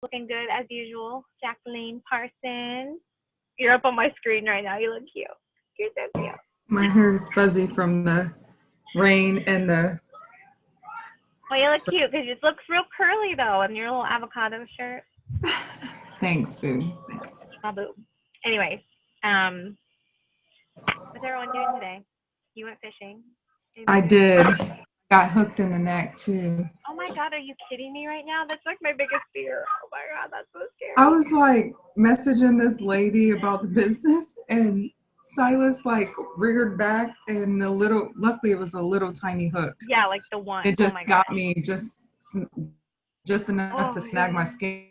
Looking good as usual. Jacqueline Parsons. You're up on my screen right now. You look cute. You're so cute. My hair is fuzzy from the rain and the. Well, you look cute because it looks real curly though, in your little avocado shirt. Thanks, Boo. Thanks. My boo. Anyways, um, what's everyone doing today? You went fishing. I Anybody doing did. anything? Got hooked in the neck too. Oh my god, are you kidding me right now? That's like my biggest fear. Oh my god, that's so I scary. was like messaging this lady about the business, and Silas like reared back, and luckily it was a little tiny hook. Yeah, like the one. It Oh just my got gosh. me just enough to Oh snag my yeah. skin,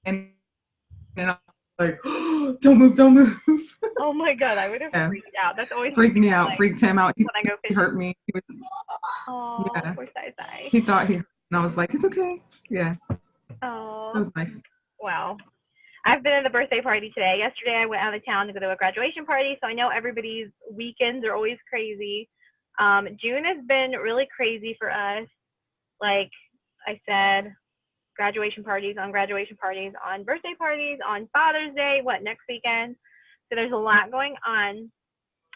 and I was like, oh, don't move, don't move. Oh my god, I would have Yeah, freaked out. That's always freaked something me I'm out, like freaked him out. when I go He fishing. hurt me. He was, Oh, yeah, poor Sai Sai. he thought he, and I was like, it's okay. Yeah, that Oh, was nice. wow. I've been at a birthday party today. Yesterday I went out of town to go to a graduation party, so I know everybody's weekends are always crazy. June has been really crazy for us. Like I said, graduation parties, on birthday parties, on Father's Day, what, next weekend? So there's a lot going on.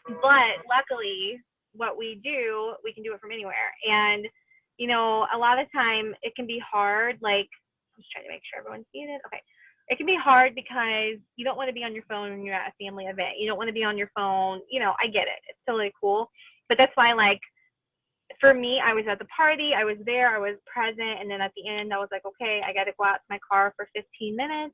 But luckily, what we do, we can do it from anywhere. And, a lot of time it can be hard. Like, I'm just trying to make sure everyone's muted. Okay. It can be hard because you don't want to be on your phone when you're at a family event. You don't want to be on your phone. I get it. It's totally cool. But that's why, like, for me, I was at the party, I was there, I was present, and then at the end, I was like, okay, I got to go out to my car for 15 minutes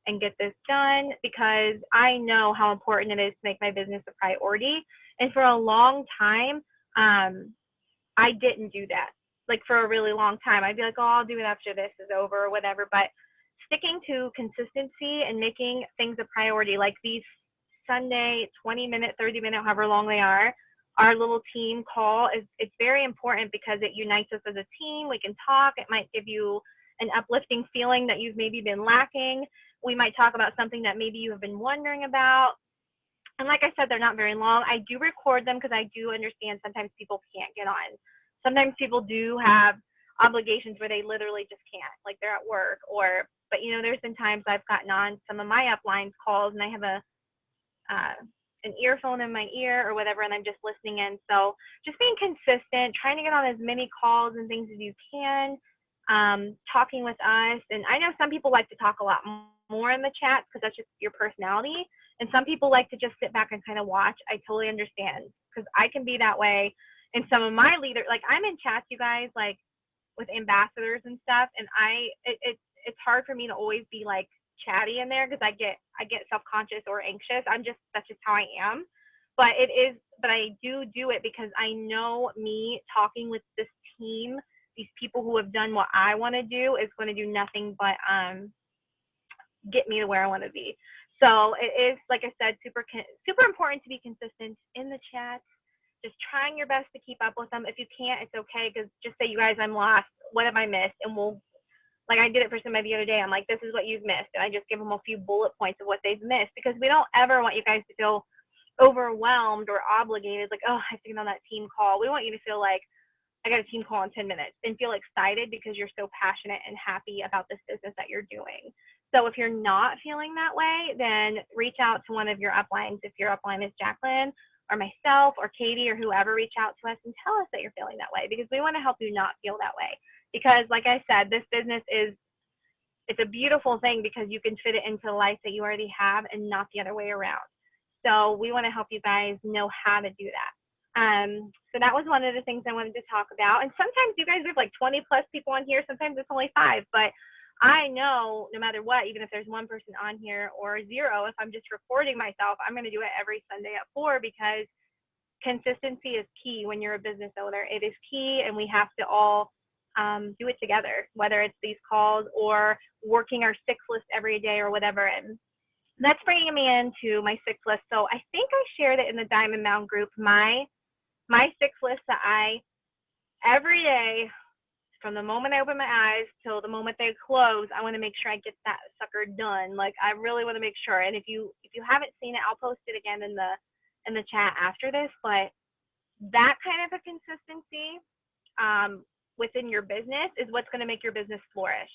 and get this done because I know how important it is to make my business a priority. And for a long time, I didn't do that. Like for a really long time, I'd be like, oh, I'll do it after this is over or whatever. But sticking to consistency and making things a priority, like these Sunday 20-minute, 30-minute, however long they are, our little team call is it's very important because it unites us as a team. We can talk. It might give you an uplifting feeling that you've maybe been lacking. We might talk about something that maybe you have been wondering about. And like I said, they're not very long. I do record them because I do understand sometimes people can't get on. Sometimes people do have obligations where they literally just can't, like they're at work but there's been times I've gotten on some of my uplines calls and I have uh, an earphone in my ear or whatever, and I'm just listening in. So just being consistent, trying to get on as many calls and things as you can, talking with us. And I know some people like to talk a lot more in the chat because that's just your personality. And some people like to just sit back and kind of watch. I totally understand because I can be that way. And some of my leaders, like I'm in chats, you guys, like with ambassadors and stuff, and it's hard for me to always be like chatty in there because I get self-conscious or anxious. That's just how I am. But I do it because I know me talking with this team, these people who have done what I want to do is going to do nothing but get me to where I want to be. So it is, like I said, super important to be consistent in the chat. Just trying your best to keep up with them. If you can't, it's okay because just say, you guys, I'm lost. What have I missed? And like I did it for somebody the other day. I'm like, this is what you've missed. And I just give them a few bullet points of what they've missed because we don't ever want you guys to feel overwhelmed or obligated. Like, oh, I have to get on that team call. We want you to feel like I got a team call in 10 minutes and feel excited because you're so passionate and happy about this business that you're doing. So if you're not feeling that way, then reach out to one of your uplines. If your upline is Jacqueline or myself or Katie or whoever, reach out to us and tell us that you're feeling that way because we want to help you not feel that way. Because like I said, this business it's a beautiful thing because you can fit it into the life that you already have and not the other way around. So we want to help you guys know how to do that. So that was one of the things I wanted to talk about. And sometimes you guys have like 20 plus people on here. Sometimes it's only 5, but I know no matter what, even if there's one person on here or 0, if I'm just recording myself, I'm going to do it every Sunday at 4 because consistency is key when you're a business owner. It is key, and we have to all do it together, whether it's these calls or working our 6 list every day or whatever. And that's bringing me into my 6 list. So I think I shared it in the Diamond Mound group, my 6 list that every day, from the moment I open my eyes till the moment they close, I want to make sure I get that sucker done. Like I really want to make sure. And if you haven't seen it, I'll post it again in the chat after this. But that kind of a consistency within your business is what's going to make your business flourish.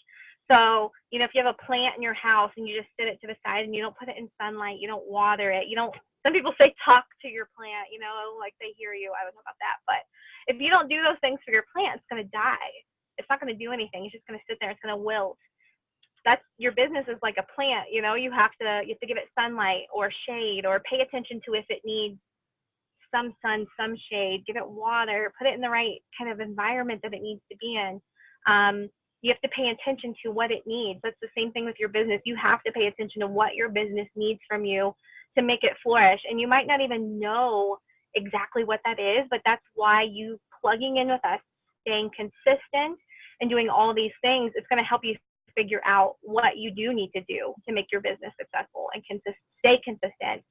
So, you know, if you have a plant in your house and you just sit it to the side and you don't put it in sunlight, you don't water it, you don't, some people say talk to your plant, you know, like they hear you. I don't know about that. But if you don't do those things for your plant, it's going to die. It's not going to do anything. It's just going to sit there. It's going to wilt. That's, your business is like a plant, you know, you have to give it sunlight or shade, or pay attention to if it needs some sun, some shade, give it water, put it in the right kind of environment that it needs to be in. You have to pay attention to what it needs. That's the same thing with your business. You have to pay attention to what your business needs from you to make it flourish. And you might not even know exactly what that is, but that's why you plugging in with us, staying consistent and doing all these things, it's going to help you figure out what you do need to do to make your business successful and stay consistent.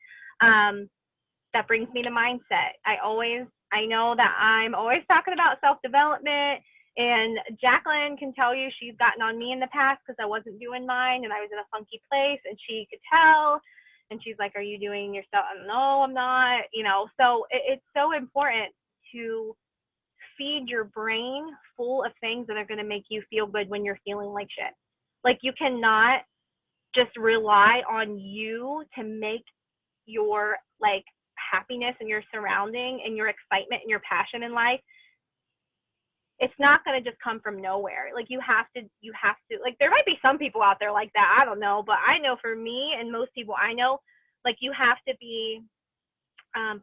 That brings me to mindset. I know that I'm always talking about self-development, and Jacqueline can tell you she's gotten on me in the past because I wasn't doing mine and I was in a funky place, and she could tell, and she's like, are you doing your stuff? No, I'm not, you know. So it's so important to feed your brain full of things that are going to make you feel good when you're feeling like shit. Like, you cannot just rely on you to make your like happiness and your surrounding and your excitement and your passion in life. It's not going to just come from nowhere. Like, you have to, like, there might be some people out there like that, I don't know, but I know for me and most people I know, like, you have to be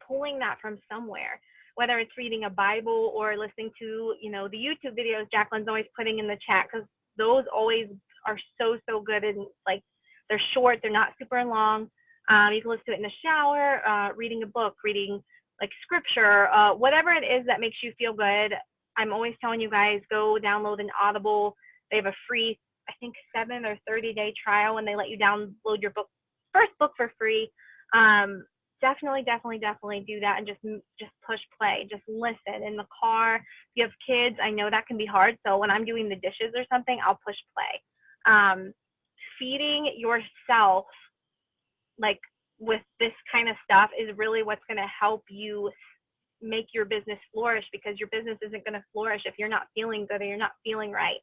pulling that from somewhere, whether it's reading a Bible or listening to, you know, the YouTube videos Jacqueline's always putting in the chat, because those always are so good, and like, they're short, they're not super long. You can listen to it in the shower, reading a book, reading like scripture, whatever it is that makes you feel good. I'm always telling you guys, go download an Audible. They have a free, I think, 7 or 30-day trial, and they let you download your first book for free. Definitely do that, and just push play. Just listen in the car. If you have kids, I know that can be hard. So when I'm doing the dishes or something, I'll push play. Feeding yourself like with this kind of stuff is really what's going to help you make your business flourish, because your business isn't going to flourish if you're not feeling good or you're not feeling right.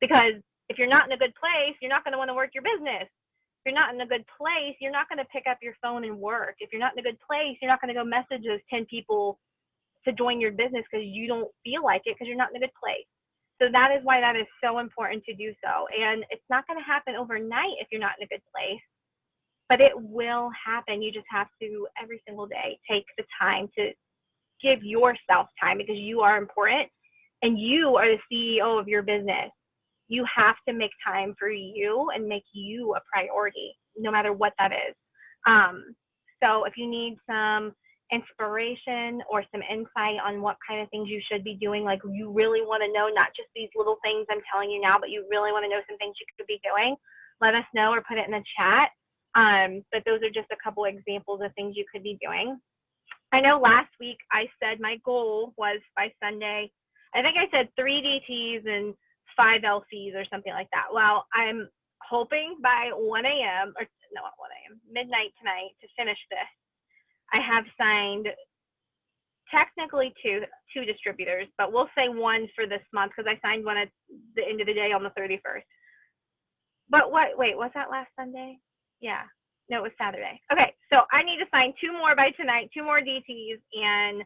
Because if you're not in a good place, you're not going to want to work your business. If you're not in a good place, you're not going to pick up your phone and work. If you're not in a good place, you're not going to go message those 10 people to join your business because you don't feel like it, because you're not in a good place. So that is why that is so important to do so. And it's not going to happen overnight if you're not in a good place, but it will happen. You just have to, every single day, take the time to give yourself time, because you are important and you are the CEO of your business. You have to make time for you and make you a priority, no matter what that is. So if you need some inspiration or some insight on what kind of things you should be doing, like you really want to know, not just these little things I'm telling you now, but you really want to know some things you could be doing, let us know or put it in the chat. But those are just a couple examples of things you could be doing. I know last week I said my goal was by Sunday, I think I said 3 DTs and 5 LCs or something like that. Well, I'm hoping by 1 a.m. or not 1 a.m., midnight tonight to finish this. I have signed technically two distributors, but we'll say 1 for this month, because I signed one at the end of the day on the 31st. But wait, was that last Sunday? Yeah. No, it was Saturday. Okay, so I need to sign 2 more by tonight, 2 more DTs and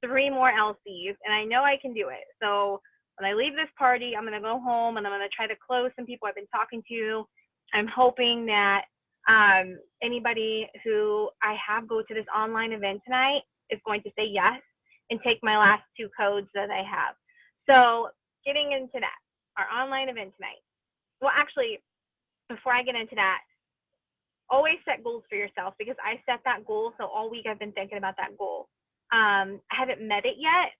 3 more LCs, and I know I can do it. So when I leave this party, I'm going to go home and I'm going to try to close some people I've been talking to. I'm hoping that anybody who I have go to this online event tonight is going to say yes and take my last 2 codes that I have. So getting into that, our online event tonight. Well, actually, before I get into that, always set goals for yourself, because I set that goal. So all week I've been thinking about that goal. I haven't met it yet,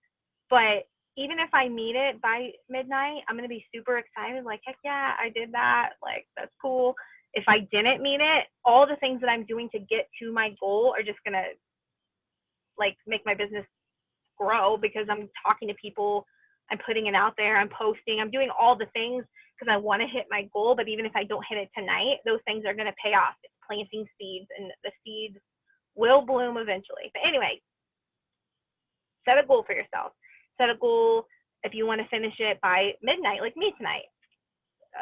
but even if I meet it by midnight, I'm going to be super excited. Like, heck yeah, I did that. Like, that's cool. If I didn't meet it, all the things that I'm doing to get to my goal are just going to like make my business grow, because I'm talking to people, I'm putting it out there, I'm posting, I'm doing all the things because I want to hit my goal. But even if I don't hit it tonight, those things are going to pay off. It's planting seeds, and the seeds will bloom eventually. But anyway, set a goal for yourself. Set a goal if you want to finish it by midnight, like me tonight.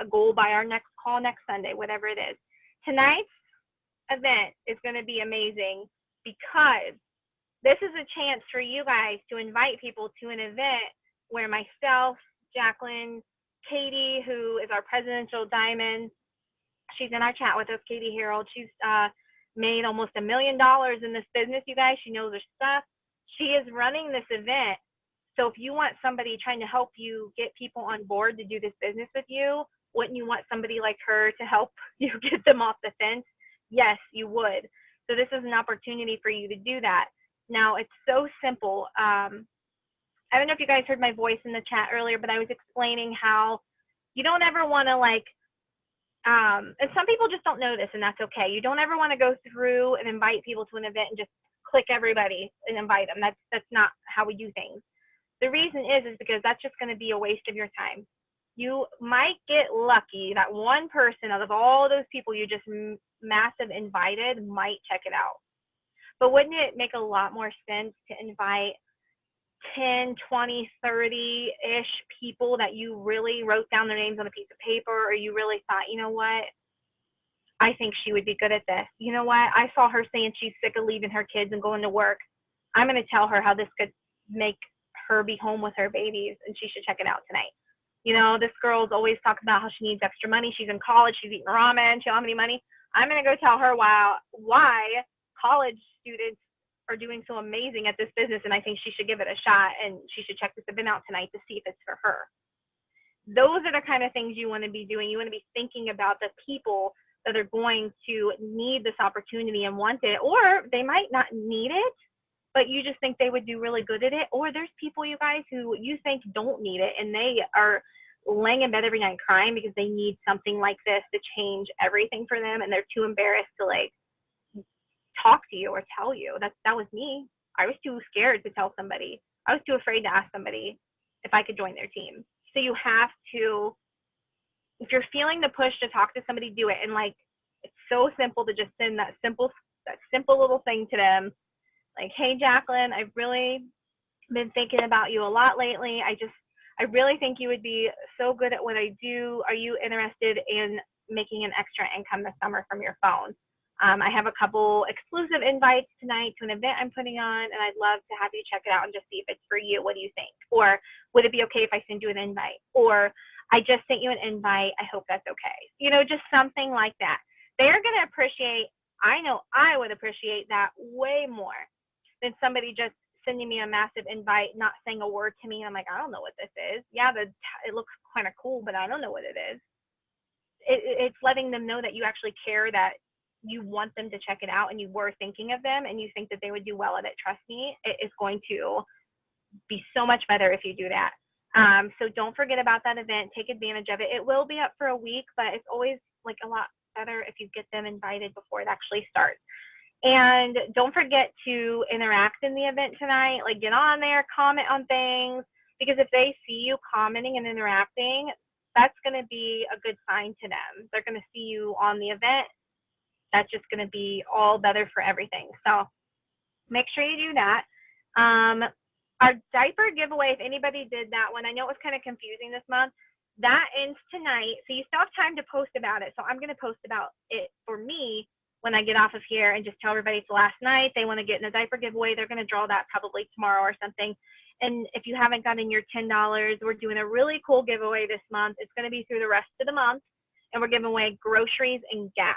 a goal by our next call next Sunday, whatever it is. Tonight's event is going to be amazing because this is a chance for you guys to invite people to an event where myself, Jacqueline, Katie, who is our presidential diamond, she's in our chat with us, Katie Harold. She's made almost $1 million in this business, you guys. She knows her stuff. She is running this event. So if you want somebody trying to help you get people on board to do this business with you, wouldn't you want somebody like her to help you get them off the fence? Yes, you would. So this is an opportunity for you to do that. Now, it's so simple. I don't know if you guys heard my voice in the chat earlier, but I was explaining how you don't ever want to and some people just don't know this, and that's okay. You don't ever want to go through and invite people to an event and just click everybody and invite them. That's not how we do things. The reason is because that's just going to be a waste of your time. You might get lucky that one person out of all those people you just massive invited might check it out. But wouldn't it make a lot more sense to invite 10, 20, 30-ish people that you really wrote down their names on a piece of paper, or you really thought, you know what, I think she would be good at this. You know what, I saw her saying she's sick of leaving her kids and going to work. I'm going to tell her how this could make her be home with her babies, and she should check it out tonight. You know, this girl's always talking about how she needs extra money. She's in college. She's eating ramen. She don't have any money. I'm going to go tell her why college students are doing so amazing at this business, and I think she should give it a shot, and she should check this event out tonight to see if it's for her. Those are the kind of things you want to be doing. You want to be thinking about the people that are going to need this opportunity and want it, or they might not need it, but you just think they would do really good at it. Or there's people, you guys, who you think don't need it, and they are laying in bed every night crying because they need something like this to change everything for them, and they're too embarrassed to talk to you or tell you. That was me. I was too scared to tell somebody. I was too afraid to ask somebody if I could join their team. So you have to, if you're feeling the push to talk to somebody, do it. And it's so simple to just send that simple little thing to them. Hey, Jacqueline, I've really been thinking about you a lot lately. I really think you would be so good at what I do. Are you interested in making an extra income this summer from your phone? I have a couple exclusive invites tonight to an event I'm putting on, and I'd love to have you check it out and just see if it's for you. What do you think? Or would it be okay if I send you an invite? Or I just sent you an invite. I hope that's okay. You know, just something like that. They're going to appreciate, I know I would appreciate that way more than somebody just sending me a massive invite, not saying a word to me. I'm like, I don't know what this is. Yeah, it looks kind of cool, but I don't know what it is. It's letting them know that you actually care, that you want them to check it out, and you were thinking of them, and you think that they would do well at it. Trust me, it is going to be so much better if you do that. So don't forget about that event. Take advantage of it. It will be up for a week, but it's always a lot better if you get them invited before it actually starts. And don't forget to interact in the event tonight. Get on there, comment on things, because if they see you commenting and interacting, that's going to be a good sign to them. They're going to see you on the event. That's just going to be all better for everything. So make sure you do that. Our diaper giveaway, if anybody did that one, I know it was kind of confusing this month. That ends tonight, so you still have time to post about it. So I'm going to post about it for me when I get off of here and just tell everybody it's the last night. They want to get in a diaper giveaway. They're going to draw that probably tomorrow or something. And if you haven't gotten your $10, we're doing a really cool giveaway this month. It's going to be through the rest of the month, and we're giving away groceries and gas.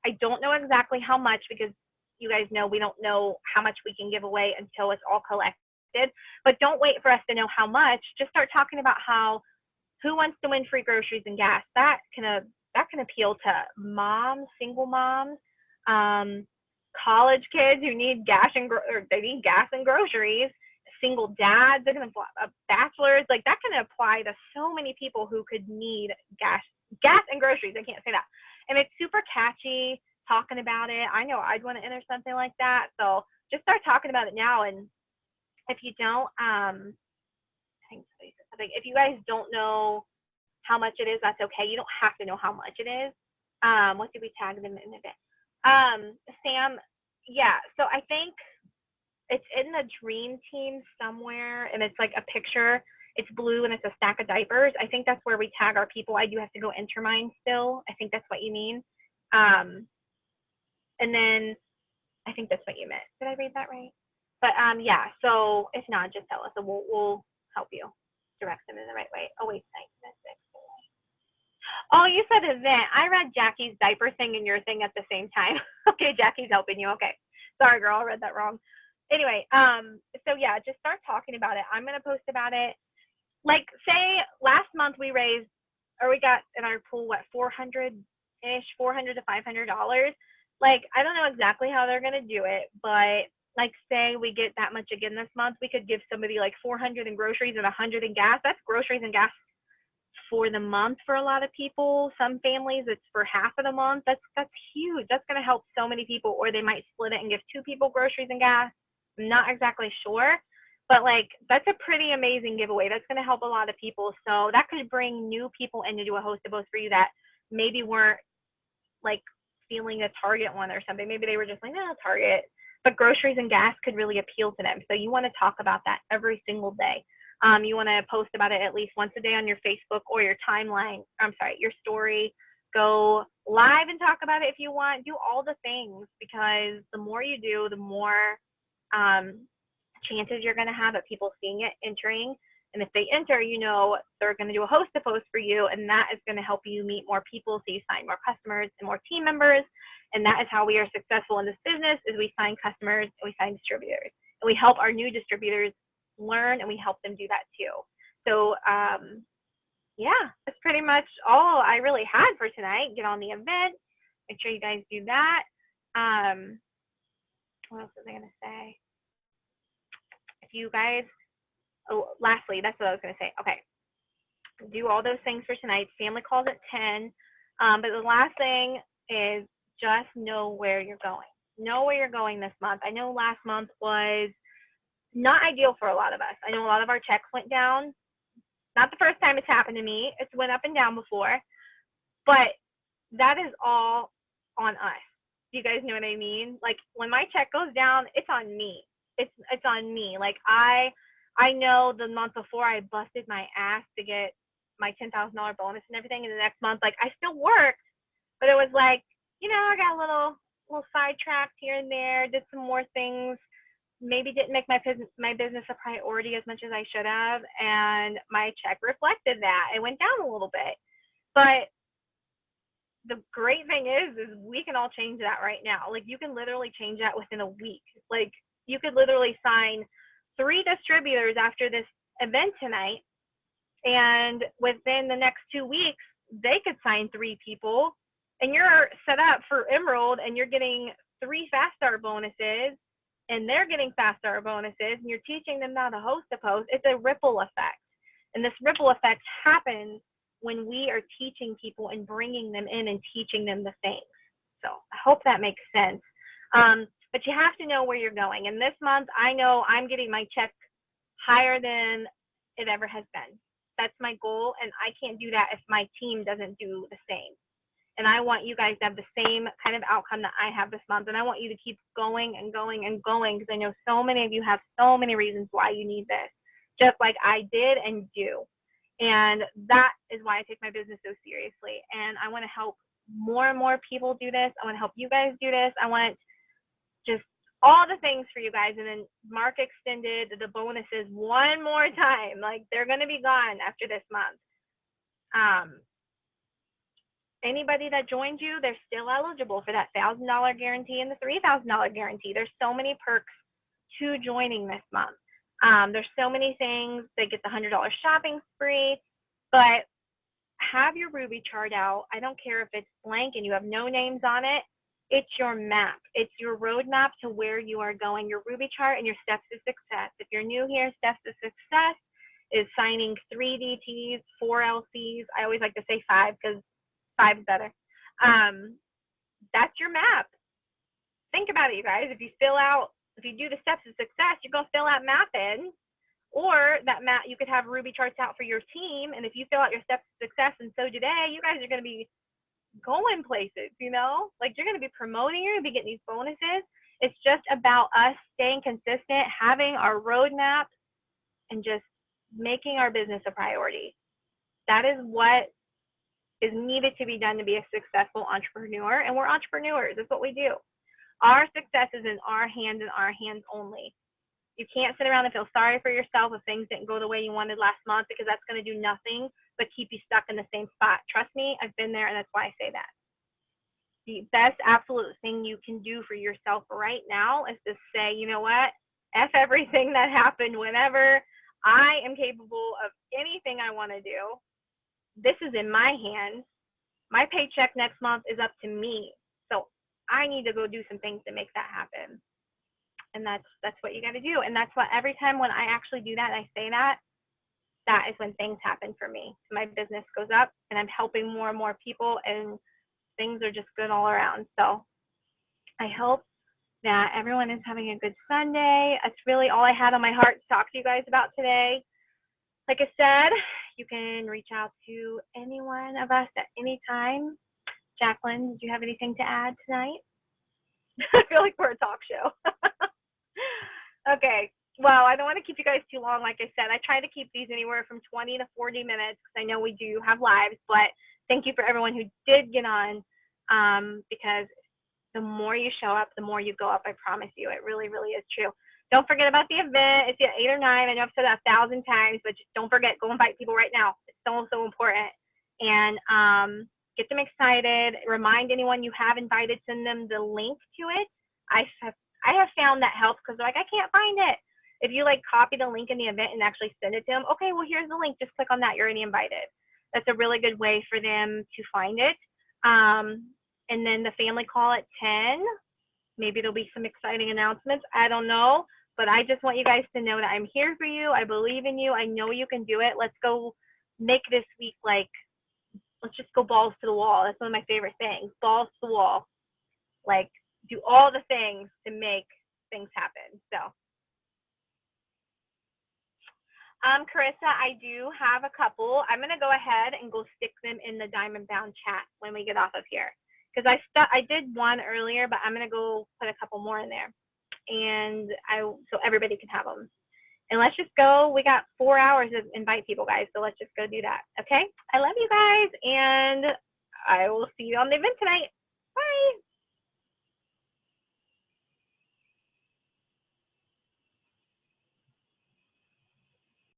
I don't know exactly how much, because you guys know we don't know how much we can give away until it's all collected. But don't wait for us to know how much. Just start talking about who wants to win free groceries and gas. That can appeal to moms, single moms, college kids who need gas and groceries, single dads, bachelors. That can apply to so many people who could need gas and groceries. I can't say that. And it's super catchy talking about it. I know I'd want to enter something like that. So just start talking about it now. And if you don't, I think if you guys don't know how much it is, that's okay. You don't have to know how much it is. What did we tag them in a bit? Sam, yeah. So I think it's in the dream team somewhere, and it's a picture. It's blue and it's a stack of diapers. I think that's where we tag our people. I do have to go enter mine still. I think that's what you mean. And then I think that's what you meant. Did I read that right? But yeah, so if not, just tell us and we'll help you direct them in the right way. Oh, wait, thanks. Oh, you said event. I read Jackie's diaper thing and your thing at the same time. Okay, Jackie's helping you. Okay. Sorry, girl. I read that wrong. Anyway, so yeah, just start talking about it. I'm going to post about it. Like, say last month we raised, or we got in our pool, what, 400-ish, $400 to $500. Like, I don't know exactly how they're going to do it, but like, say we get that much again this month, we could give somebody like 400 in groceries and 100 in gas. That's groceries and gas for the month for a lot of people. Some families, it's for half of the month. That's huge. That's going to help so many people. Or they might split it and give 2 people groceries and gas. I'm not exactly sure, but like, that's a pretty amazing giveaway. That's going to help a lot of people. So that could bring new people in to do a host of both for you that maybe weren't like feeling a Target one or something. Maybe they were just like, no, Target. But groceries and gas could really appeal to them. So you want to talk about that every single day. You want to post about it at least once a day on your Facebook or your timeline. Your story. Go live and talk about it if you want. Do all the things, because the more you do, the more chances you're going to have of people seeing it, entering. And if they enter, you know they're going to do a host of posts for you, and that is going to help you meet more people, so you sign more customers and more team members. And that is how we are successful in this business, is we sign customers and we sign distributors. And we help our new distributors learn, and we help them do that too. So yeah, that's pretty much all I really had for tonight. Get on the event. Make sure you guys do that. What else was I going to say? If you guys, lastly, that's what I was going to say. Okay. Do all those things for tonight. Family calls at 10. But the last thing is just know where you're going. Know where you're going this month. I know last month was not ideal for a lot of us. I know a lot of our checks went down. Not the first time it's happened to me. It's went up and down before. But that is all on us. Do you guys know what I mean? Like, when my check goes down, it's on me. It's on me. Like, I know the month before I busted my ass to get my $10,000 bonus and everything, and the next month, like, I still worked, but it was like, you know, I got a little sidetracked here and there, did some more things, maybe didn't make my business a priority as much as I should have, and my check reflected that. It went down a little bit. But the great thing is we can all change that right now. Like, you can literally change that within a week. Like, you could literally sign 3 distributors after this event tonight, and within the next 2 weeks, they could sign 3 people, and you're set up for Emerald, and you're getting 3 Fast Start bonuses, and they're getting Fast Start bonuses, and you're teaching them how to host a post. It's a ripple effect. And this ripple effect happens when we are teaching people and bringing them in and teaching them the things. So I hope that makes sense. But you have to know where you're going. And this month, I know I'm getting my check higher than it ever has been. That's my goal, and I can't do that if my team doesn't do the same. And I want you guys to have the same kind of outcome that I have this month. And I want you to keep going and going and going, because I know so many of you have so many reasons why you need this, just like I did and do. And that is why I take my business so seriously. And I want to help more and more people do this. I want to help you guys do this. I want just all the things for you guys. And then Mark extended the bonuses one more time. Like, they're going to be gone after this month. Anybody that joins you, they're still eligible for that $1,000 guarantee and the $3,000 guarantee. There's so many perks to joining this month. There's so many things. They get the $100 shopping spree, but have your Ruby chart out. I don't care if it's blank and you have no names on it. It's your map. It's your roadmap to where you are going, your Ruby chart and your steps to success. If you're new here, steps to success is signing 3 DTs, 4 LCs. I always like to say 5 because 5 is better. That's your map. Think about it, you guys. If you do the steps of success, you're going to fill out map in, or that map, you could have Ruby charts out for your team. And if you fill out your steps of success and so do they, you guys are going to be going places, you know, like you're going to be promoting, you're going to be getting these bonuses. It's just about us staying consistent, having our roadmap, and just making our business a priority. That is what is needed to be done to be a successful entrepreneur. And we're entrepreneurs. That's what we do. Our success is in our hands and our hands only. You can't sit around and feel sorry for yourself if things didn't go the way you wanted last month, because that's going to do nothing but keep you stuck in the same spot. Trust me, I've been there, and that's why I say that. The best absolute thing you can do for yourself right now is to say, you know what? F everything that happened whenever. I am capable of anything I want to do. This is in my hands. My paycheck next month is up to me. So I need to go do some things to make that happen. And that's what you got to do. And that's what every time when I actually do that, I say that, that is when things happen for me. My business goes up and I'm helping more and more people, and things are just good all around. So I hope that everyone is having a good Sunday. That's really all I had on my heart to talk to you guys about today. Like I said, you can reach out to any one of us at any time. Jacqueline, did you have anything to add tonight? I feel like we're a talk show. Okay. Well, I don't want to keep you guys too long. Like I said, I try to keep these anywhere from 20 to 40 minutes because I know we do have lives. But thank you for everyone who did get on, because the more you show up, the more you go up. I promise you. It really, really is true. Don't forget about the event. It's at 8 or 9. I know I've said that 1,000 times, but just don't forget. Go invite people right now. It's so, so important. And get them excited. Remind anyone you have invited. Send them the link to it. I have found that helps, because they're like, I can't find it. If you like copy the link in the event and actually send it to them, okay, well, here's the link. Just click on that. You're already invited. That's a really good way for them to find it. And then the family call at 10. Maybe there'll be some exciting announcements. I don't know. But I just want you guys to know that I'm here for you. I believe in you. I know you can do it. Let's go make this week like, let's just go balls to the wall. That's one of my favorite things. Balls to the wall. Like, do all the things to make things happen. So, Carissa, I do have a couple. I'm going to go ahead and go stick them in the Diamond Bound chat when we get off of here. Because I did one earlier, but I'm going to go put a couple more in there. And so everybody can have them. And let's just go. We got 4 hours to invite people, guys. So let's just go do that. Okay? I love you guys. And I will see you on the event tonight.